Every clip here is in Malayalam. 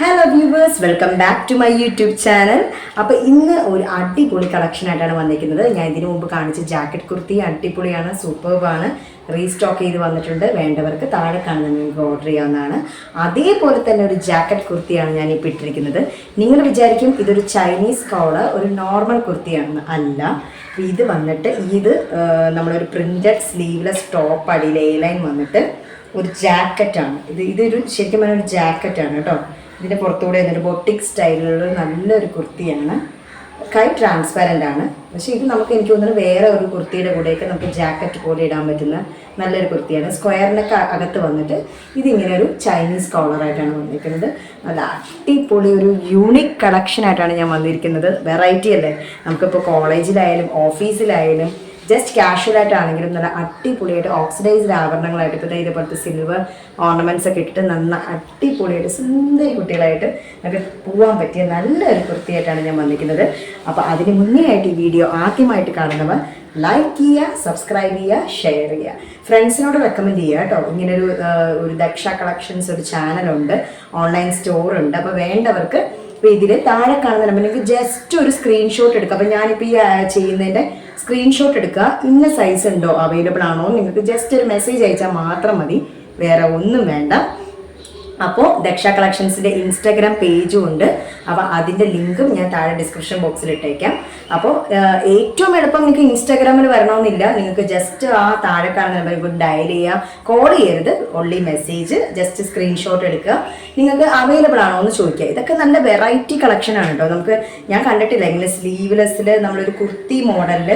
Hello viewers, welcome back to my YouTube channel. അപ്പോൾ ഇന്ന് ഒരു അടിപൊളി കളക്ഷനായിട്ടാണ് വന്നിരിക്കുന്നത്. ഞാൻ ഇതിനു മുമ്പ് കാണിച്ച ജാക്കറ്റ് കുർത്തി അടിപൊളിയാണ്, സൂപ്പർബാണ്. റീസ്റ്റോക്ക് ചെയ്ത് വന്നിട്ടുണ്ട്. വേണ്ടവർക്ക് താഴെ കാണുന്ന നിങ്ങൾക്ക് ഓർഡർ ചെയ്യാവുന്നതാണ്. അതേപോലെ തന്നെ ഒരു ജാക്കറ്റ് കുർത്തിയാണ് ഞാൻ ഇപ്പോൾ ഇട്ടിരിക്കുന്നത്. നിങ്ങൾ വിചാരിക്കും ഇതൊരു ചൈനീസ് കോളർ, ഒരു നോർമൽ കുർത്തിയാണെന്ന്. അല്ല, ഇത് വന്നിട്ട് നമ്മളൊരു പ്രിന്റഡ് സ്ലീവ്ലെസ് ടോപ്പ്, അടിയിൽ എ ലൈൻ വന്നിട്ട് ഒരു ജാക്കറ്റാണ്. ഇതൊരു ശരിക്കും പറഞ്ഞ ഒരു ജാക്കറ്റാണ് കേട്ടോ. ഇതിൻ്റെ പുറത്തുകൂടെ എന്നിട്ട് ബൊട്ടിക് സ്റ്റൈലിലുള്ള നല്ലൊരു കുർത്തിയാണ്. കൈ ട്രാൻസ്പാരൻ്റ് ആണ്. പക്ഷേ ഇത് എനിക്ക് തോന്നുന്നത് വേറെ ഒരു കുർത്തിയുടെ കൂടെയൊക്കെ നമുക്ക് ജാക്കറ്റ് പോലെ ഇടാൻ പറ്റുന്ന നല്ലൊരു കുർത്തിയാണ്. സ്ക്വയറിനൊക്കെ അകത്ത് വന്നിട്ട് ഇതിങ്ങനെ ഒരു ചൈനീസ് കോളറായിട്ടാണ് വന്നിരിക്കുന്നത്. നല്ല അടിപൊളി ഒരു യൂണിക് കളക്ഷനായിട്ടാണ് ഞാൻ വന്നിരിക്കുന്നത്. വെറൈറ്റി അല്ലേ? നമുക്കിപ്പോൾ കോളേജിലായാലും ഓഫീസിലായാലും ജസ്റ്റ് കാഷ്വലായിട്ടാണെങ്കിലും നല്ല അടിപൊളിയായിട്ട് ഓക്സിഡൈസ്ഡ് ആഭരണങ്ങളായിട്ട് ഇപ്പോൾ ഇതേപോലത്തെ സിൽവർ ഓർണമെൻറ്റ്സ് ഒക്കെ ഇട്ടിട്ട് അടിപൊളിയായിട്ട് സുന്ദരി കുട്ടികളായിട്ട് നമുക്ക് പോകാൻ പറ്റിയ നല്ലൊരു കുർത്തിയായിട്ടാണ് ഞാൻ വന്നിരിക്കുന്നത്. അപ്പോൾ അതിന് മുന്നേ ആയിട്ട് ഈ വീഡിയോ ആദ്യമായിട്ട് കാണുന്നവർ ലൈക്ക് ചെയ്യുക, സബ്സ്ക്രൈബ് ചെയ്യുക, ഷെയർ ചെയ്യുക, ഫ്രണ്ട്സിനോട് റെക്കമെൻഡ് ചെയ്യുക കേട്ടോ. ഇങ്ങനൊരു ദക്ഷ കളക്ഷൻസ് ഒരു ചാനലുണ്ട്, ഓൺലൈൻ സ്റ്റോറുണ്ട്. അപ്പോൾ വേണ്ടവർക്ക് ഇപ്പോൾ ഇതിൽ താഴെ കാണുന്ന നമ്പർ നിങ്ങൾക്ക് ജസ്റ്റ് ഒരു സ്ക്രീൻഷോട്ട് എടുക്കുക. അപ്പോൾ ഞാനിപ്പോൾ ഈ ചെയ്യുന്നതിൻ്റെ സ്ക്രീൻഷോട്ട് എടുക്കുക. ഇന്ന സൈസ് ഉണ്ടോ, അവൈലബിൾ ആണോ, നിങ്ങൾക്ക് ജസ്റ്റ് ഒരു മെസ്സേജ് അയച്ചാൽ മാത്രം മതി, വേറെ ഒന്നും വേണ്ട. അപ്പോൾ ദക്ഷ കളക്ഷൻസിൻ്റെ ഇൻസ്റ്റാഗ്രാം പേജും ഉണ്ട്. അപ്പോൾ അതിൻ്റെ ലിങ്കും ഞാൻ താഴെ ഡിസ്ക്രിപ്ഷൻ ബോക്സിൽ ഇട്ടേക്കാം. അപ്പോൾ ഏറ്റവും എളുപ്പം നിങ്ങൾക്ക് ഇൻസ്റ്റാഗ്രാമിൽ വരണമെന്നില്ല. നിങ്ങൾക്ക് ജസ്റ്റ് ആ താഴെ കാണുന്ന നമ്പർ ഡയൽ ചെയ്യുക, കോൾ ചെയ്യരുത്, ഓൺലി മെസ്സേജ്, ജസ്റ്റ് സ്ക്രീൻഷോട്ട് എടുക്കുക. നിങ്ങൾക്ക് അവൈലബിൾ ആണോ എന്ന് ചോദിക്കുക. ഇതൊക്കെ നല്ല വെറൈറ്റി കളക്ഷനാണ് കേട്ടോ. ഞാൻ കണ്ടിട്ടില്ല ഇങ്ങനെ സ്ലീവ്ലെസ്സിൽ നമ്മളൊരു കുർത്തി മോഡലിൽ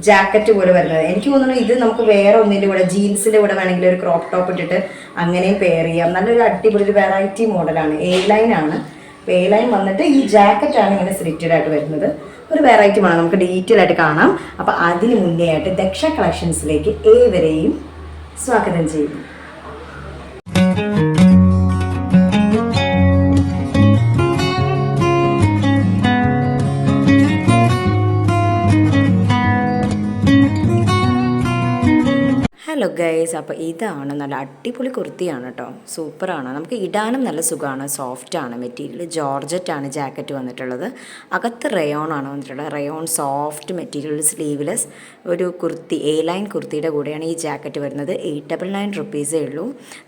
ജാക്കറ്റ് പോലെ വരുന്നത്. എനിക്ക് തോന്നുന്നു ഇത് നമുക്ക് വേറെ ഒന്നിൻ്റെ കൂടെ ജീൻസിൻ്റെ കൂടെ വേണമെങ്കിൽ ഒരു ക്രോപ്പ് ടോപ്പ് ഇട്ടിട്ട് അങ്ങനെയും പെയർ ചെയ്യാം. നല്ലൊരു അടിപൊളി ഒരു വെറൈറ്റി മോഡലാണ്. എ ലൈൻ ആണ്. എ ലൈൻ വന്നിട്ട് ഈ ജാക്കറ്റാണ് ഇങ്ങനെ സ്ലിറ്റഡ് ആയിട്ട് വരുന്നത്. ഒരു വെറൈറ്റി ആണ്, നമുക്ക് ഡീറ്റെയിൽ ആയിട്ട് കാണാം. അപ്പോൾ അതിന് മുന്നേ ആയിട്ട് ദക്ഷ കളക്ഷൻസിലേക്ക് ഏവരെയും സ്വാഗതം ചെയ്യുന്നു. ഹലോ ഗൈസ്, അപ്പോൾ ഇതാണ് നല്ല അടിപൊളി കുർത്തിയാണ് കേട്ടോ. സൂപ്പറാണ്, നമുക്ക് ഇടാനും നല്ല സുഖമാണ്, സോഫ്റ്റാണ് മെറ്റീരിയൽ. ജോർജറ്റാണ് ജാക്കറ്റ് വന്നിട്ടുള്ളത്. അകത്ത് റയോൺ ആണ് വന്നിട്ടുള്ളത്. റയോൺ സോഫ്റ്റ് മെറ്റീരിയൽ, സ്ലീവ്ലെസ് ഒരു കുർത്തി, എ ലൈൻ കുർത്തിയുടെ കൂടെയാണ് ഈ ജാക്കറ്റ് വരുന്നത്. 899 റുപ്പീസേ ഉള്ളൂ.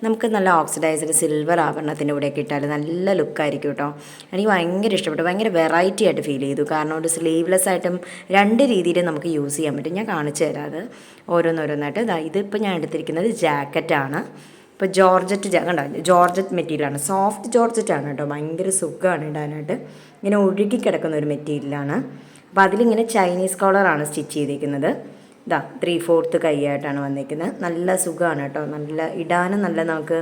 നമുക്ക് നല്ല ഓക്സിഡൈസ്ഡ് സിൽവർ ആഭരണത്തിൻ്റെ കൂടെയൊക്കെ ഇട്ടാൽ നല്ല ലുക്കായിരിക്കും കേട്ടോ. എനിക്ക് ഭയങ്കര ഇഷ്ടപ്പെട്ടു, ഭയങ്കര വെറൈറ്റി ആയിട്ട് ഫീൽ ചെയ്തു. കാരണം ഒരു സ്ലീവ്ലെസ് ആയിട്ടും രണ്ട് രീതിയിൽ നമുക്ക് യൂസ് ചെയ്യാൻ പറ്റും. ഞാൻ കാണിച്ചു തരാം അത് ഓരോന്നോരോന്നായിട്ട്. ഇതിപ്പോൾ ഞാൻ എടുത്തിരിക്കുന്നത് ജാക്കറ്റാണ്. ഇപ്പോൾ കണ്ടോ, ജോർജറ്റ് മെറ്റീരിയലാണ്, സോഫ്റ്റ് ജോർജറ്റാണ് കേട്ടോ. ഭയങ്കര സുഖമാണ് ഇടാനായിട്ട്. ഇങ്ങനെ ഒഴുകി കിടക്കുന്ന ഒരു മെറ്റീരിയലാണ്. അപ്പോൾ അതിലിങ്ങനെ ചൈനീസ് കോളറാണ് സ്റ്റിച്ച് ചെയ്തിരിക്കുന്നത്. 3/4 കൈയായിട്ടാണ് വന്നിരിക്കുന്നത്. നല്ല സുഖമാണ് കേട്ടോ. നല്ല ഇടാനും നല്ല നമുക്ക്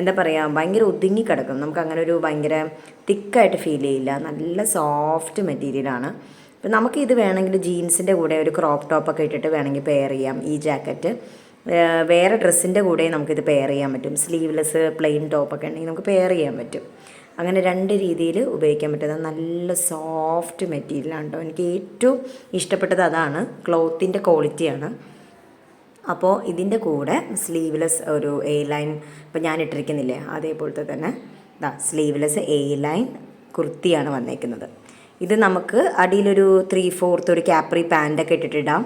എന്താ പറയുക, ഭയങ്കര ഒതുങ്ങി കിടക്കും. നമുക്ക് അങ്ങനെ ഒരു ഭയങ്കര തിക്കായിട്ട് ഫീൽ ചെയ്യില്ല. നല്ല സോഫ്റ്റ് മെറ്റീരിയലാണ്. അപ്പോൾ നമുക്ക് ഇത് വേണമെങ്കിൽ ജീൻസിൻ്റെ കൂടെ ഒരു ക്രോപ്പ് ടോപ്പൊക്കെ ഇട്ടിട്ട് വേണമെങ്കിൽ പെയർ ചെയ്യാം. ഈ ജാക്കറ്റ് വേറെ ഡ്രസ്സിൻ്റെ കൂടെ നമുക്കിത് പെയർ ചെയ്യാൻ പറ്റും. സ്ലീവ്ലെസ് പ്ലെയിൻ ടോപ്പൊക്കെ ഉണ്ടെങ്കിൽ നമുക്ക് പെയർ ചെയ്യാൻ പറ്റും. അങ്ങനെ രണ്ട് രീതിയിൽ ഉപയോഗിക്കാൻ പറ്റുന്ന നല്ല സോഫ്റ്റ് മെറ്റീരിയലാണ് കേട്ടോ. എനിക്ക് ഏറ്റവും ഇഷ്ടപ്പെട്ടത് അതാണ്, ക്ലോത്തിൻ്റെ ക്വാളിറ്റിയാണ്. അപ്പോൾ ഇതിൻ്റെ കൂടെ സ്ലീവ്ലെസ് ഒരു എ ലൈൻ, ഇപ്പോൾ ഞാൻ ഇട്ടിരിക്കുന്നില്ലേ അതേപോലത്തെ തന്നെ സ്ലീവ്ലെസ് എ ലൈൻ കുർത്തിയാണ് വന്നേക്കുന്നത്. ഇത് നമുക്ക് അടിയിലൊരു 3/4 ഒരു ക്യാപ്രി പാൻറ്റൊക്കെ ഇട്ടിട്ടിടാം.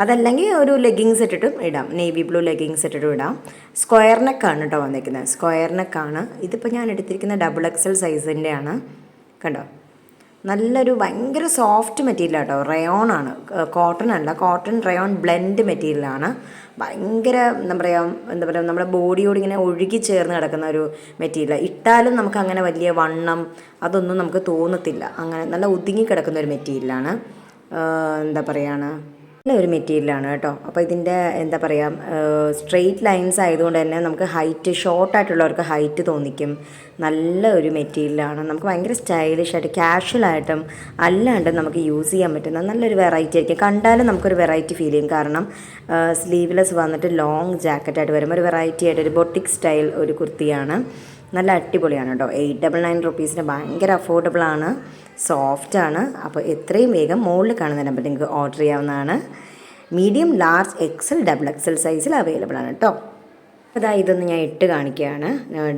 അതല്ലെങ്കിൽ ഒരു ലെഗിങ്സ് ഇട്ടിട്ടും ഇടാം. നേവി ബ്ലൂ ലെഗിങ്സ് ഇട്ടിട്ടും ഇടാം. സ്ക്വയർ നെക്കാണ് കേട്ടോ വന്നിരിക്കുന്നത്. സ്ക്വയർ നെക്കാണ്. ഇതിപ്പോൾ ഞാൻ എടുത്തിരിക്കുന്ന XXL സൈസിൻ്റെയാണ്. കണ്ടോ, നല്ലൊരു ഭയങ്കര സോഫ്റ്റ് മെറ്റീരിയൽ കേട്ടോ. റയോൺ ആണ്, കോട്ടൺ അല്ല, കോട്ടൺ റയോൺ ബ്ലെൻഡ് മെറ്റീരിയലാണ്. ഭയങ്കര എന്താ പറയുക നമ്മുടെ ബോഡിയോട് ഇങ്ങനെ ഒഴുകി ചേർന്ന് കിടക്കുന്ന ഒരു മെറ്റീരിയൽ. ഇട്ടാലും നമുക്ക് അങ്ങനെ വലിയ വണ്ണം അതൊന്നും നമുക്ക് തോന്നത്തില്ല. അങ്ങനെ നല്ല ഒതുങ്ങി കിടക്കുന്ന ഒരു മെറ്റീരിയലാണ്. എന്താ പറയുകയാണ്, നല്ലൊരു മെറ്റീരിയലാണ് കേട്ടോ. അപ്പോൾ ഇതിൻ്റെ എന്താ പറയുക, സ്ട്രെയിറ്റ് ലൈൻസ് ആയതുകൊണ്ട് തന്നെ നമുക്ക് ഹൈറ്റ്, ഷോർട്ടായിട്ടുള്ളവർക്ക് ഹൈറ്റ് തോന്നിക്കും. നല്ല ഒരു മെറ്റീരിയലാണ്. നമുക്ക് ഭയങ്കര സ്റ്റൈലിഷായിട്ട് ക്യാഷ്വലായിട്ടും അല്ലാണ്ട് നമുക്ക് യൂസ് ചെയ്യാൻ പറ്റുന്ന നല്ലൊരു വെറൈറ്റി ആയിരിക്കും. കണ്ടാലും നമുക്കൊരു വെറൈറ്റി ഫീൽ ചെയ്യും. കാരണം സ്ലീവ്ലെസ് വന്നിട്ട് ലോങ് ജാക്കറ്റായിട്ട് വരുമ്പോൾ ഒരു വെറൈറ്റി ആയിട്ട് ഒരു ബൊട്ടിക് സ്റ്റൈൽ ഒരു കുർത്തിയാണ്. നല്ല അടിപൊളിയാണ് കേട്ടോ. 899 റുപ്പീസിന് ഭയങ്കര അഫോർഡബിളാണ്, സോഫ്റ്റാണ്. അപ്പോൾ എത്രയും വേഗം മുകളിൽ കാണുന്ന നമ്പർ നിങ്ങൾക്ക് ഓർഡർ ചെയ്യാവുന്നതാണ്. മീഡിയം, ലാർജ്, XL, XXL സൈസിൽ അവൈലബിൾ ആണ് കേട്ടോ. അതാ ഇതൊന്ന് ഞാൻ ഇട്ട് കാണിക്കുകയാണ്,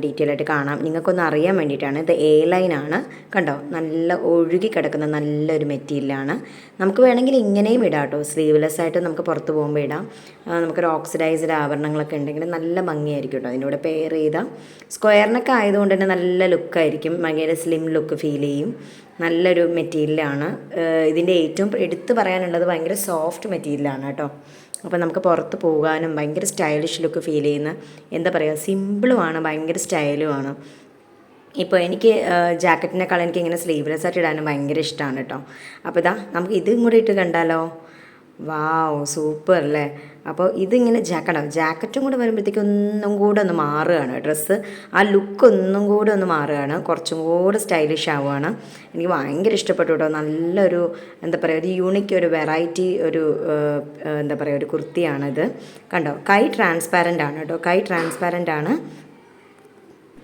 ഡീറ്റെയിൽ ആയിട്ട് കാണാം, നിങ്ങൾക്കൊന്ന് അറിയാൻ വേണ്ടിയിട്ടാണ്. ഇത് എ ലൈനാണ്, കണ്ടോ, നല്ല ഒഴുകി കിടക്കുന്ന നല്ലൊരു മെറ്റീരിയലാണ്. നമുക്ക് വേണമെങ്കിൽ ഇങ്ങനെയും ഇടാം കേട്ടോ, സ്ലീവ്ലെസ് ആയിട്ട് നമുക്ക് പുറത്ത് പോകുമ്പോൾ ഇടാം. നമുക്കൊരു ഓക്സിഡൈസ്ഡ് ആഭരണങ്ങളൊക്കെ ഉണ്ടെങ്കിൽ നല്ല ഭംഗിയായിരിക്കും കേട്ടോ. അതിൻ്റെ കൂടെ പെയർ ചെയ്താൽ സ്ക്വയറിനൊക്കെ ആയതുകൊണ്ട് തന്നെ നല്ല ലുക്കായിരിക്കും, ഭയങ്കര സ്ലിം ലുക്ക് ഫീൽ ചെയ്യും. നല്ലൊരു മെറ്റീരിയലാണ്. ഇതിൻ്റെ ഏറ്റവും എടുത്തു പറയാനുള്ളത് ഭയങ്കര സോഫ്റ്റ് മെറ്റീരിയലാണ് കേട്ടോ. അപ്പോൾ നമുക്ക് പുറത്ത് പോകാനും ഭയങ്കര സ്റ്റൈലിഷ് ലുക്ക് ഫീൽ ചെയ്യുന്ന, എന്താ പറയുക, സിമ്പിളുമാണ്, ഭയങ്കര സ്റ്റൈലുമാണ്. ഇപ്പോൾ എനിക്ക് ജാക്കറ്റിനേക്കാൾ എനിക്ക് ഇങ്ങനെ സ്ലീവ്ലെസ് ആയിട്ട് ഇടാനും ഭയങ്കര ഇഷ്ടമാണ് കേട്ടോ. അപ്പോൾ ഇതാ നമുക്ക് ഇതും കൂടി ഇട്ട് കണ്ടാലോ. വാവ്, സൂപ്പർ അല്ലേ. അപ്പോൾ ഇതിങ്ങനെ ജാക്കറ്റും കൂടെ വരുമ്പോഴത്തേക്കും ഒന്നും കൂടെ ഒന്ന് മാറുകയാണ് ഡ്രസ്സ്, ആ ലുക്ക് ഒന്നും കൂടെ ഒന്ന് മാറുകയാണ്, കുറച്ചും കൂടെ സ്റ്റൈലിഷ് ആവുകയാണ്. എനിക്ക് ഭയങ്കര ഇഷ്ടപ്പെട്ടു കേട്ടോ. നല്ലൊരു എന്താ പറയുക, ഒരു യൂണിക്ക്, ഒരു വെറൈറ്റി, ഒരു എന്താ പറയുക, ഒരു കുർത്തിയാണിത്. കണ്ടോ, കൈ ട്രാൻസ്പാരൻ്റ് ആണ് കേട്ടോ, കൈ ട്രാൻസ്പാരൻ്റ് ആണ്.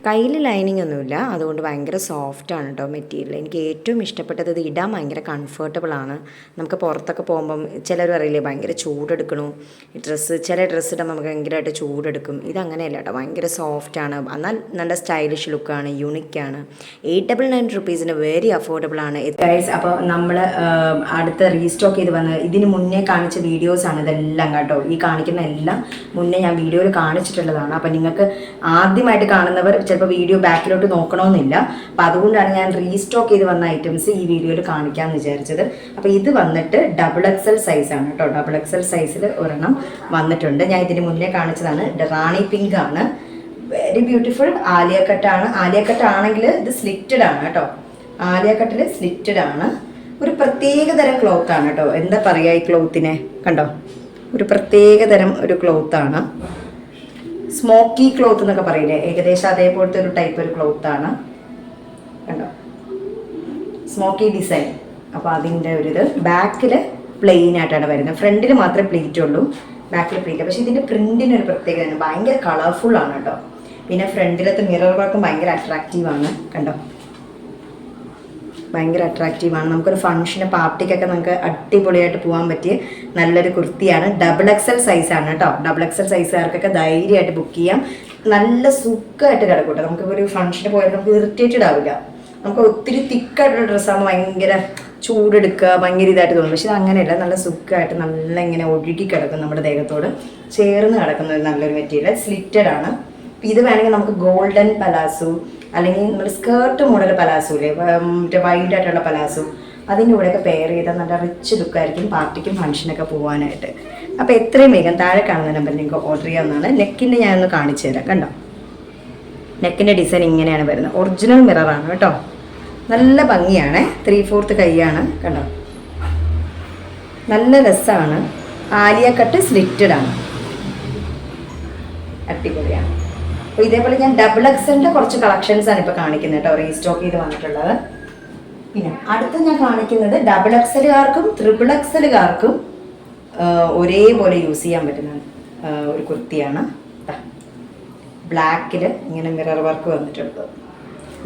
കയ്യിൽ ലൈനിങ് ഒന്നുമില്ല, അതുകൊണ്ട് ഭയങ്കര സോഫ്റ്റാണ് കേട്ടോ മെറ്റീരിയൽ. എനിക്ക് ഏറ്റവും ഇഷ്ടപ്പെട്ടത് ഇത് ഇടാൻ ഭയങ്കര കംഫർട്ടബിളാണ്. നമുക്ക് പുറത്തൊക്കെ പോകുമ്പം ചിലർ അറിയില്ലേ ഭയങ്കര ചൂടെടുക്കണു ഈ ഡ്രസ്സ്, ചില ഡ്രസ്സ് ഇടുമ്പോൾ നമുക്ക് ഭയങ്കരമായിട്ട് ചൂടെടുക്കും. ഇതങ്ങനെയല്ല കേട്ടോ, ഭയങ്കര സോഫ്റ്റാണ്, എന്നാൽ നല്ല സ്റ്റൈലിഷ് ലുക്കാണ്, യൂണിക്കാണ്. 899 റുപ്പീസിന് വെരി അഫോർഡബിൾ ആണ് ഗൈസ്. അപ്പോൾ നമ്മൾ അടുത്ത് റീസ്റ്റോക്ക് ചെയ്ത് വന്ന് ഇതിന് മുന്നേ കാണിച്ച വീഡിയോസാണ് ഇതെല്ലാം കേട്ടോ. ഈ കാണിക്കുന്ന എല്ലാം മുന്നേ ഞാൻ വീഡിയോയിൽ കാണിച്ചിട്ടുള്ളതാണ്. അപ്പോൾ നിങ്ങൾക്ക് ആദ്യമായിട്ട് കാണുന്നവർ ചിലപ്പോൾ വീഡിയോ ബാക്കിലോട്ട് നോക്കണമെന്നില്ല. അപ്പോൾ അതുകൊണ്ടാണ് ഞാൻ റീസ്റ്റോക്ക് ചെയ്ത് വന്ന ഐറ്റംസ് ഈ വീഡിയോയിൽ കാണിക്കാമെന്ന് വിചാരിച്ചത്. അപ്പോൾ ഇത് വന്നിട്ട് XXL സൈസാണ് കേട്ടോ, XXL സൈസിൽ ഒരെണ്ണം വന്നിട്ടുണ്ട്. ഞാൻ ഇതിന് മുന്നേ കാണിച്ചതാണ്, റാണി പിങ്ക് ആണ്, വെരി ബ്യൂട്ടിഫുൾ. ആലിയ കട്ടാണ്. ആലിയ കട്ട് ആണെങ്കിൽ ഇത് സ്ലിറ്റഡ് ആണ് കേട്ടോ, ആലിയ കട്ടിൽ സ്ലിറ്റഡ് ആണ്. ഒരു പ്രത്യേക തരം ക്ലോത്ത് ആണ് കേട്ടോ. എന്താ പറയുക ഈ ക്ലോത്തിനെ, കണ്ടോ, ഒരു പ്രത്യേക തരം ഒരു ക്ലോത്താണ്. സ്മോക്കി ക്ലോത്ത് എന്നൊക്കെ പറയില്ലേ, ഏകദേശം അതേപോലത്തെ ഒരു ടൈപ്പ് ഒരു ക്ലോത്താണ് കണ്ടോ, സ്മോക്കി ഡിസൈൻ. അപ്പോൾ അതിൻ്റെ ഒരു ഇത് ബാക്കിൽ പ്ലെയിൻ ആയിട്ടാണ് വരുന്നത്, ഫ്രണ്ടിൽ മാത്രമേ പ്ലീറ്റ് ഉള്ളൂ, ബാക്കിൽ പ്ലീറ്റ്. പക്ഷേ ഇതിൻ്റെ പ്രിൻറ്റിനൊരു പ്രത്യേകതയാണ്, ഭയങ്കര കളർഫുൾ ആണ് കേട്ടോ. പിന്നെ ഫ്രണ്ടിലത്തെ മിറർ വർക്കും ഭയങ്കര അട്രാക്റ്റീവാണ് കണ്ടോ, ഭയങ്കര അട്രാക്റ്റീവാണ്. നമുക്കൊരു ഫംഗ്ഷന്, പാർട്ടിക്കൊക്കെ നമുക്ക് അടിപൊളിയായിട്ട് പോകാൻ പറ്റിയ നല്ലൊരു കുർത്തിയാണ്. XXL സൈസാണ് കേട്ടോ. XXL സൈസുകാർക്കൊക്കെ ധൈര്യമായിട്ട് ബുക്ക് ചെയ്യാം. നല്ല സുഖമായിട്ട് കിടക്കും കേട്ടോ. നമുക്ക് ഒരു ഫംഗ്ഷന് പോയാൽ നമുക്ക് ഇറിറ്റേറ്റഡ് ആവില്ല. നമുക്ക് ഒത്തിരി തിക്കായിട്ടുള്ള ഡ്രസ്സാകുമ്പോൾ ഭയങ്കര ചൂടെടുക്കുക, ഭയങ്കര ഇതായിട്ട് തോന്നും. പക്ഷെ അങ്ങനെയല്ല, നല്ല സുഖമായിട്ട് നല്ല ഇങ്ങനെ ഒഴുകി കിടക്കും, നമ്മുടെ ദേഹത്തോട് ചേർന്ന് കിടക്കുന്ന ഒരു നല്ലൊരു മെറ്റീരിയൽ. സ്ലിറ്റഡ് ആണ്. ഇത് വേണമെങ്കിൽ നമുക്ക് ഗോൾഡൻ പലാസോ അല്ലെങ്കിൽ നമ്മൾ സ്കേർട്ട് മോഡൽ പലാസോല്ലേ, മറ്റേ വൈഡായിട്ടുള്ള പലാസോ, അതിൻ്റെ കൂടെയൊക്കെ പെയർ ചെയ്താൽ നല്ല റിച്ച് ലുക്കായിരിക്കും പാർട്ടിക്കും ഫംഗ്ഷനൊക്കെ പോകാനായിട്ട്. അപ്പോൾ എത്രയും വേഗം താഴെ കാണുന്ന നമ്പറിൽ നിങ്ങൾക്ക് ഓർഡർ ചെയ്യാവുന്നതാണ്. നെക്കിൻ്റെ ഞാനൊന്ന് കാണിച്ചു തരാം കണ്ടോ, നെക്കിൻ്റെ ഡിസൈൻ ഇങ്ങനെയാണ് വരുന്നത്. ഒറിജിനൽ മിററാണ് കേട്ടോ, നല്ല ഭംഗിയാണ്. 3/4 കൈയാണ് കണ്ടോ, നല്ല രസമാണ്. ആലിയ കട്ട് സ്ലിറ്റഡ് ആണ്, അടിപൊളിയാണ്. അപ്പോൾ ഇതേപോലെ ഞാൻ XXLൻ്റെ കുറച്ച് കളക്ഷൻസാണ് ഇപ്പോൾ കാണിക്കുന്നത് കേട്ടോ, റീസ്റ്റോക്ക് ചെയ്ത് വന്നിട്ടുള്ളത്. പിന്നെ അടുത്ത് ഞാൻ കാണിക്കുന്നത് XXLകാർക്കും XXLകാർക്കും ഒരേപോലെ യൂസ് ചെയ്യാൻ പറ്റുന്ന ഒരു കുർത്തിയാണ്. ബ്ലാക്കിൽ ഇങ്ങനെ മിറർ വർക്ക് വന്നിട്ടുള്ളത്.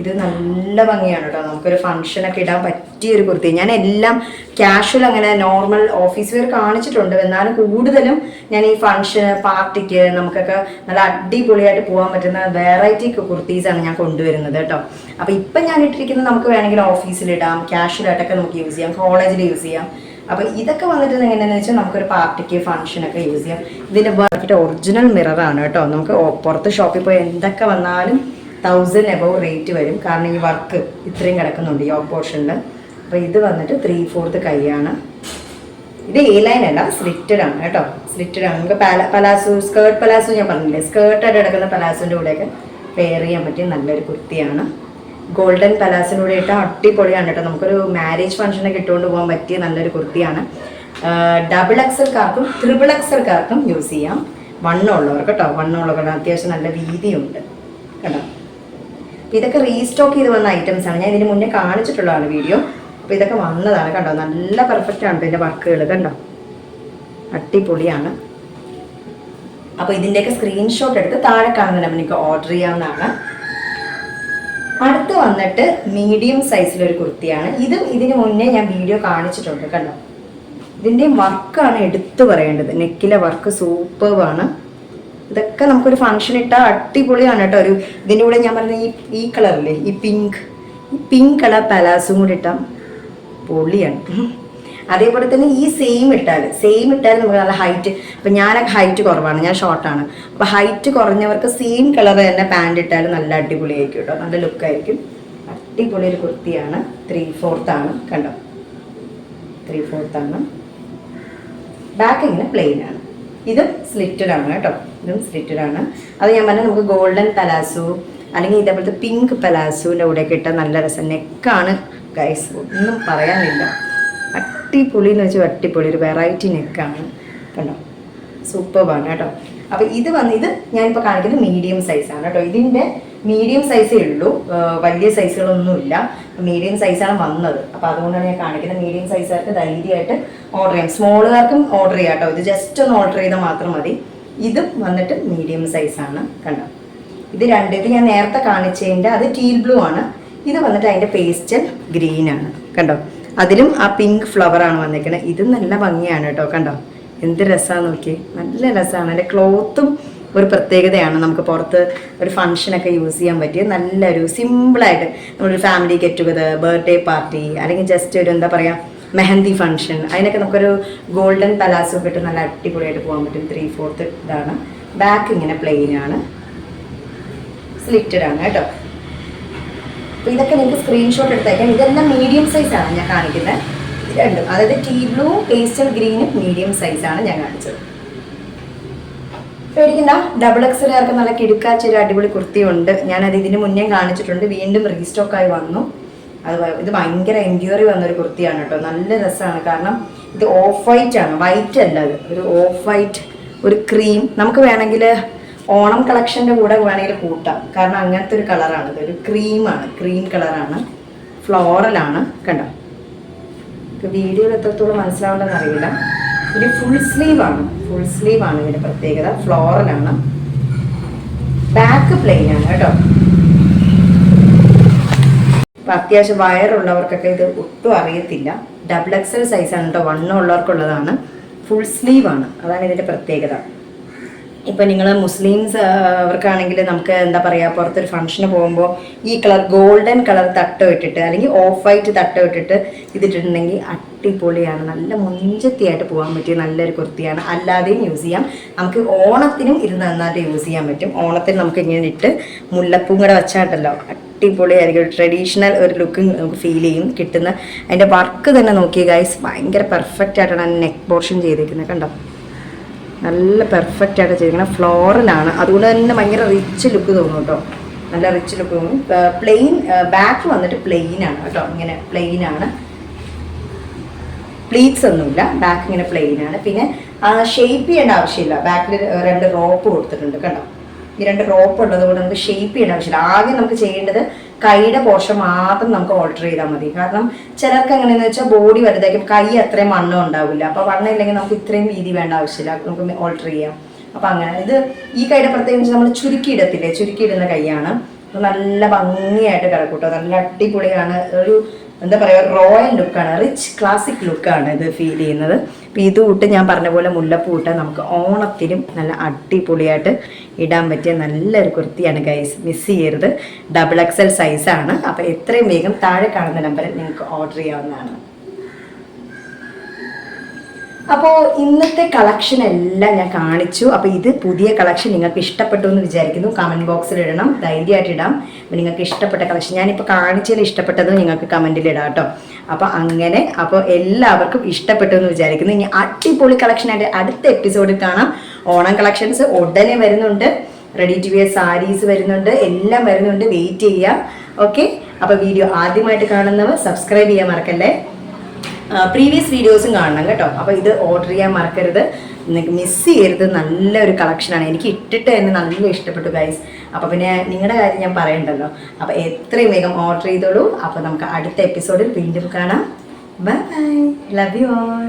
ഇത് നല്ല ഭംഗിയാണ് കേട്ടോ, നമുക്കൊരു ഫംഗ്ഷനൊക്കെ ഇടാൻ പറ്റിയൊരു കുർത്തി. ഞാൻ എല്ലാം ക്യാഷ്വൽ അങ്ങനെ നോർമൽ ഓഫീസ് വെയർ കാണിച്ചിട്ടുണ്ട്, എന്നാലും കൂടുതലും ഞാൻ ഈ ഫംഗ്ഷന്, പാർട്ടിക്ക് നമുക്കൊക്കെ നല്ല അടിപൊളിയായിട്ട് പോകാൻ പറ്റുന്ന വെറൈറ്റി കുർത്തീസാണ് ഞാൻ കൊണ്ടുവരുന്നത് കേട്ടോ. അപ്പോൾ ഇപ്പം ഞാൻ ഇട്ടിരിക്കുന്നത് നമുക്ക് വേണമെങ്കിൽ ഓഫീസിലിടാം, ക്യാഷ്വലായിട്ടൊക്കെ നമുക്ക് യൂസ് ചെയ്യാം, കോളേജിൽ യൂസ് ചെയ്യാം. അപ്പോൾ ഇതൊക്കെ വന്നിട്ട് എങ്ങനെയാണെന്ന് വെച്ചാൽ നമുക്കൊരു പാർട്ടിക്ക്, ഫംഗ്ഷനൊക്കെ യൂസ് ചെയ്യാം. ഇതിൻ്റെ വർക്കിൻ്റെ ഒറിജിനൽ മിററാണ് കേട്ടോ. നമുക്ക് പുറത്ത് ഷോപ്പിൽ പോയി എന്തൊക്കെ വന്നാലും 1000 എബവ് റേറ്റ് വരും, കാരണം ഈ വർക്ക് ഇത്രയും കിടക്കുന്നുണ്ട് ഈ പോർഷനിൽ. അപ്പോൾ ഇത് വന്നിട്ട് 3/4 കൈയാണ്. ഇത് എ ലൈൻ അല്ല, സ്ലിറ്റഡ് ആണ് കേട്ടോ, സ്ലിറ്റഡ് ആണ്. നമുക്ക് പലാസോ, സ്കേർട്ട് പലാസോ ഞാൻ പറഞ്ഞില്ലേ, സ്കേർട്ടായിട്ട് കിടക്കുന്ന പലാസോൻ്റെ കൂടെയൊക്കെ പെയർ ചെയ്യാൻ പറ്റിയ നല്ലൊരു കുർത്തിയാണ്. ഗോൾഡൻ പലാസിൻ്റെ കൂടെ ഇട്ടാൽ അടിപൊളിയാണ് കേട്ടോ. നമുക്കൊരു മാരേജ് ഫംഗ്ഷനൊക്കെ ഇട്ടുകൊണ്ട് പോകാൻ പറ്റിയ നല്ലൊരു കുർത്തിയാണ്. XXLകാർക്കും XXLകാർക്കും യൂസ് ചെയ്യാം, വണ്ണമുള്ളവർക്ക് കേട്ടോ, വണ്ണമുള്ളവർക്ക് അത്യാവശ്യം നല്ല വീതിയുണ്ട് കേട്ടോ. ഇതൊക്കെ റീസ്റ്റോക്ക് ചെയ്ത് വന്ന ഐറ്റംസ് ആണ്, ഞാൻ ഇതിന് മുന്നേ കാണിച്ചിട്ടുള്ളതാണ് വീഡിയോ. അപ്പോൾ ഇതൊക്കെ വന്നതാണ് കണ്ടോ, നല്ല പെർഫെക്റ്റ് ആണ് ഇതിൻ്റെ വർക്കുകൾ കണ്ടോ, അടിപൊളിയാണ്. അപ്പോൾ ഇതിൻ്റെയൊക്കെ സ്ക്രീൻഷോട്ട് എടുത്ത് താഴെ കാണുന്ന നമ്പറിൽ നിങ്ങൾക്ക് ഓർഡർ ചെയ്യാവുന്നതാണ്. അടുത്ത് വന്നിട്ട് മീഡിയം സൈസിലൊരു കുർത്തിയാണ്. ഇതും ഇതിന് മുന്നേ ഞാൻ വീഡിയോ കാണിച്ചിട്ടുണ്ട് കണ്ടോ. ഇതിൻ്റെ വർക്കാണ് എടുത്തു പറയേണ്ടത്, നെക്കിലെ വർക്ക് സൂപ്പർവാണ്, ഇതൊക്കെ നമുക്കൊരു ഫംഗ്ഷൻ ഇട്ടാൽ അടിപൊളിയാണ് കേട്ടോ. ഒരു ഇതിൻ്റെ കൂടെ ഞാൻ പറഞ്ഞ ഈ കളറില്ലേ, ഈ പിങ്ക് കളർ പലാസും കൂടി ഇട്ടാൽ പൊളിയാണ്. അതേപോലെ തന്നെ ഈ സെയിം ഇട്ടാൽ നമുക്ക് നല്ല ഹൈറ്റ്, ഇപ്പം ഞാനൊക്കെ ഹൈറ്റ് കുറവാണ്, ഞാൻ ഷോർട്ടാണ്. അപ്പോൾ ഹൈറ്റ് കുറഞ്ഞവർക്ക് സെയിം കളർ തന്നെ പാൻറ് ഇട്ടാൽ നല്ല അടിപൊളിയായിരിക്കും കേട്ടോ, നല്ല ലുക്കായിരിക്കും. അടിപൊളി ഒരു കുർത്തിയാണ്. 3/4 ആണ് കണ്ടോ, 3/4 ആണ്. ബാക്ക് ഇങ്ങനെ പ്ലെയിൻ ആണ്. ഇതും സ്ലിറ്റഡ് ആണ് കേട്ടോ, ഇതും സ്ലിറ്റഡ് ആണ്. അത് ഞാൻ പറഞ്ഞാൽ നമുക്ക് ഗോൾഡൻ പലാസോ അല്ലെങ്കിൽ ഇതേപോലത്തെ പിങ്ക് പലാസോൻ്റെ കൂടെയൊക്കെ ഇട്ടാൽ നല്ല രസം. നെക്കാണ് ഗൈസ്, ഒന്നും പറയാനില്ല. അട്ടിപ്പൊളി എന്ന് വെച്ചാൽ അട്ടിപ്പൊളി, ഒരു വെറൈറ്റി നെക്കാണ് കണ്ടോ, സൂപ്പർബാണ് കേട്ടോ. അപ്പോൾ ഇത് ഞാനിപ്പോൾ കാണിക്കുന്നത് മീഡിയം സൈസാണ് കേട്ടോ. ഇതിൻ്റെ മീഡിയം സൈസേ ഉള്ളൂ, വലിയ സൈസുകളൊന്നുമില്ല. മീഡിയം സൈസാണ് വന്നത്. അപ്പോൾ അതുകൊണ്ടാണ് ഞാൻ കാണിക്കുന്നത്. മീഡിയം സൈസുകാർക്ക് ധൈര്യമായിട്ട് ഓർഡർ ചെയ്യാം, സ്മോളുകാർക്കും ഓർഡർ ചെയ്യാം കേട്ടോ. ഇത് ജസ്റ്റ് ഒന്ന് ഓർഡർ ചെയ്താൽ മാത്രം മതി. ഇതും വന്നിട്ട് മീഡിയം സൈസാണ് കണ്ടോ. ഇത് ഞാൻ നേരത്തെ കാണിച്ചതിൻ്റെ അത് ടീൽ ബ്ലൂ ആണ്. ഇത് വന്നിട്ട് അതിൻ്റെ പേസ്റ്റൽ ഗ്രീനാണ് കണ്ടോ. അതിലും ആ പിങ്ക് ഫ്ലവറാണ് വന്നിരിക്കുന്നത്. ഇതും നല്ല ഭംഗിയാണ് കേട്ടോ കണ്ടോ, എന്ത് രസമാണെന്ന് നോക്കി, നല്ല രസമാണ്. അതിൻ്റെ ക്ലോത്തും ഒരു പ്രത്യേകതയാണ്. നമുക്ക് പുറത്ത് ഒരു ഫംഗ്ഷനൊക്കെ യൂസ് ചെയ്യാൻ പറ്റിയ നല്ലൊരു സിമ്പിളായിട്ട് നമ്മളൊരു family get together, birthday party, അല്ലെങ്കിൽ ജസ്റ്റ് ഒരു എന്താ പറയുക മെഹന്തി ഫംഗ്ഷൻ, അതിനൊക്കെ നമുക്കൊരു ഗോൾഡൻ പലാസോ ഒക്കെ ഇട്ട് നല്ല അടിപൊളിയായിട്ട് പോകാൻ പറ്റും. 3/4 ഇതാണ്. ബാക്ക് ഇങ്ങനെ പ്ലെയിൻ ആണ്, സ്ലിറ്റഡ് ആണ് കേട്ടോ. അപ്പോൾ ഇതൊക്കെ നിങ്ങൾക്ക് സ്ക്രീൻഷോട്ട് എടുത്തേക്കാം. ഇതെല്ലാം മീഡിയം സൈസാണ് ഞാൻ കാണിക്കുന്നത് രണ്ടും. അതായത് ടീ ബ്ലൂ പേസ്റ്റൽ ഗ്രീനും മീഡിയം സൈസാണ് ഞാൻ കാണിച്ചത്. പേടിക്കണ്ട, ഡബിൾ എക്സലുകാർക്ക് നല്ല കിടുക്കാച്ചൊരു അടിപൊളി കുർത്തിയുണ്ട്. ഞാനത് ഇതിന് മുന്നേ കാണിച്ചിട്ടുണ്ട്, വീണ്ടും റീസ്റ്റോക്കായി വന്നു. ഇത് ഭയങ്കര എൻക്വയറി വന്നൊരു കുർത്തിയാണ് കേട്ടോ. നല്ല രസമാണ്, കാരണം ഇത് ഓഫ് വൈറ്റ് ആണ്, വൈറ്റ് അല്ല, അത് ഒരു ഓഫ് വൈറ്റ്, ഒരു ക്രീം. നമുക്ക് വേണമെങ്കിൽ ഓണം കളക്ഷൻ്റെ കൂടെ വേണമെങ്കിൽ കൂട്ടാം, കാരണം അങ്ങനത്തെ ഒരു കളറാണ്. ഇത് ഒരു ക്രീമാണ്, ക്രീം കളറാണ്, ഫ്ലോറലാണ് കണ്ടോ. വീഡിയോയിൽ എത്രത്തോളം മനസ്സിലാവുണ്ടെന്ന് അറിയില്ല. ഇത് ഫുൾ സ്ലീവ് ആണ് ഇതിൻ്റെ പ്രത്യേകത. ഫ്ലോറലാണ്. ബാക്ക് പ്ലെയിൻ ആണ് കേട്ടോ. അപ്പം അത്യാവശ്യം വയറുള്ളവർക്കൊക്കെ ഇത് ഒട്ടും അറിയത്തില്ല. ഡബിൾ എക്സൽ സൈസാണ് കേട്ടോ, വണ്ണമുള്ളവർക്കുള്ളതാണ്. ഫുൾ സ്ലീവ് ആണ്, അതാണ് ഇതിൻ്റെ പ്രത്യേകത. ഇപ്പം നിങ്ങൾ മുസ്ലിംസ് അവർക്കാണെങ്കിൽ നമുക്ക് എന്താ പറയുക, പുറത്തൊരു ഫംഗ്ഷന് പോകുമ്പോൾ ഈ കളർ ഗോൾഡൻ കളർ തട്ട ഇട്ടിട്ട് അല്ലെങ്കിൽ ഓഫ് വൈറ്റ് തട്ട ഇട്ടിട്ട് ഇതിട്ടിട്ടുണ്ടെങ്കിൽ അടിപൊളിയാണ്. നല്ല മുഞ്ചത്തിയായിട്ട് പോകാൻ പറ്റിയ നല്ലൊരു കുർത്തിയാണ്. അല്ലാതെയും യൂസ് ചെയ്യാം. നമുക്ക് ഓണത്തിനും ഇത് നന്നായിട്ട് യൂസ് ചെയ്യാൻ പറ്റും. ഓണത്തിന് നമുക്ക് ഇങ്ങനെ ഇട്ട് മുല്ലപ്പൂം കൂടെ വെച്ചാട്ടല്ലോ അടിപൊളിയായിരിക്കും. ട്രഡീഷണൽ ഒരു ലുക്ക് നമുക്ക് ഫീൽ ചെയ്യും. കിട്ടുന്ന അതിൻ്റെ വർക്ക് തന്നെ നോക്കിയ ഗൈസ്, ഭയങ്കര പെർഫെക്റ്റ് ആയിട്ടാണ് നെക്ക് പോർഷൻ ചെയ്തിരിക്കുന്നത് കണ്ടോ. നല്ല പെർഫെക്റ്റ് ആയിട്ട് ചെയ്തിരിക്കുന്നത്. ഫ്ലോറലാണ്, അതുകൊണ്ട് തന്നെ ഭയങ്കര റിച്ച് ലുക്ക് തോന്നും കേട്ടോ. നല്ല റിച്ച് ലുക്ക് തോന്നും. പ്ലെയിൻ ബാക്ക് വന്നിട്ട് പ്ലെയിൻ ആണ് കേട്ടോ, ഇങ്ങനെ പ്ലെയിൻ ആണ്, പ്ലീറ്റ്സ് ഒന്നുമില്ല. ബാക്ക് ഇങ്ങനെ പ്ലെയിൻ ആണ്. പിന്നെ ഷേപ്പ് ചെയ്യേണ്ട ആവശ്യമില്ല. ബാക്കിൽ 2 റോപ്പ് കൊടുത്തിട്ടുണ്ട് കണ്ടോ. ഈ 2 റോപ്പ് ഉള്ളത് കൊണ്ട് നമുക്ക് ഷേപ്പ് ചെയ്യേണ്ട ആവശ്യമില്ല. ആകെ നമുക്ക് ചെയ്യേണ്ടത് കൈയുടെ പോർഷൻ മാത്രം നമുക്ക് ഓൾട്ടർ ചെയ്താൽ മതി. കാരണം ചിലർക്ക് എങ്ങനെയാണെന്ന് വെച്ചാൽ ബോഡി വലുതായിരിക്കും, കൈ അത്രയും വണ്ണം ഉണ്ടാവില്ല. അപ്പോൾ വണ്ണം ഇല്ലെങ്കിൽ നമുക്ക് ഇത്രയും വീതി വേണ്ട ആവശ്യമില്ല, നമുക്ക് ഓൾട്ടർ ചെയ്യാം. അപ്പം അങ്ങനെ ഇത് ഈ കൈയുടെ പ്രത്യേകിച്ച് നമ്മൾ ചുരുക്കിയിടത്തില്ലേ, ചുരുക്കിയിടുന്ന കൈയാണ്. നല്ല ഭംഗിയായിട്ട് കിടക്കൂട്ടോ, നല്ല അടിപൊളിയാണ്. ഒരു എന്താ പറയുക, റോയൽ ലുക്കാണ്, റിച്ച് ക്ലാസിക് ലുക്കാണ് ഇത് ഫീൽ ചെയ്യുന്നത്. അപ്പോൾ ഇത് കൂട്ട് ഞാൻ പറഞ്ഞ പോലെ മുല്ലപ്പൂ ഇട്ടാൽ നമുക്ക് ഓണത്തിനും നല്ല അടിപൊളിയായിട്ട് ഇടാൻ പറ്റിയ നല്ലൊരു കുർത്തിയാണ് ഗൈസ്, മിസ് ചെയ്യരുത്. ഡബിൾ എക്സൽ സൈസാണ്. അപ്പോൾ എത്രയും വേഗം താഴെ കാണുന്ന നമ്പറിൽ നിങ്ങൾക്ക് ഓർഡർ ചെയ്യാവുന്നതാണ്. അപ്പോൾ ഇന്നത്തെ കളക്ഷൻ എല്ലാം ഞാൻ കാണിച്ചു. അപ്പോൾ ഇത് പുതിയ കളക്ഷൻ നിങ്ങൾക്ക് ഇഷ്ടപ്പെട്ടു എന്ന് വിചാരിക്കുന്നു. കമൻറ്റ് ബോക്സിൽ ഇടണം, ധൈര്യമായിട്ട് ഇടാം. അപ്പോൾ നിങ്ങൾക്ക് ഇഷ്ടപ്പെട്ട കളക്ഷൻ ഞാനിപ്പോൾ കാണിച്ചതിൽ ഇഷ്ടപ്പെട്ടത് നിങ്ങൾക്ക് കമൻറ്റിൽ ഇടാം കേട്ടോ. അപ്പോൾ എല്ലാവർക്കും ഇഷ്ടപ്പെട്ടു എന്ന് വിചാരിക്കുന്നു. ഇനി അടിപൊളി കളക്ഷനായിട്ട് അടുത്ത എപ്പിസോഡിൽ കാണാം. ഓണം കളക്ഷൻസ് ഉടനെ വരുന്നുണ്ട്, റെഡി ടു വെയർ സാരീസ് വരുന്നുണ്ട്, എല്ലാം വരുന്നുണ്ട്. വെയിറ്റ് ചെയ്യുക. ഓക്കെ, അപ്പോൾ വീഡിയോ ആദ്യമായിട്ട് കാണുന്നവർ സബ്സ്ക്രൈബ് ചെയ്യാൻ മറക്കല്ലേ. പ്രീവിയസ് വീഡിയോസും കാണണം കേട്ടോ. അപ്പോൾ ഇത് ഓർഡർ ചെയ്യാൻ മറക്കരുത്, നിങ്ങൾക്ക് മിസ് ചെയ്യരുത്. നല്ലൊരു കളക്ഷനാണ്, എനിക്ക് ഇട്ടിട്ട് തന്നെ നല്ല ഇഷ്ടപ്പെട്ടു ഗൈസ്. അപ്പോൾ പിന്നെ നിങ്ങളുടെ കാര്യം ഞാൻ പറയണ്ടല്ലോ. അപ്പോൾ എത്രയും വേഗം ഓർഡർ ചെയ്തോളൂ. അപ്പോൾ നമുക്ക് അടുത്ത എപ്പിസോഡിൽ വീണ്ടും കാണാം. Bye bye, love you all.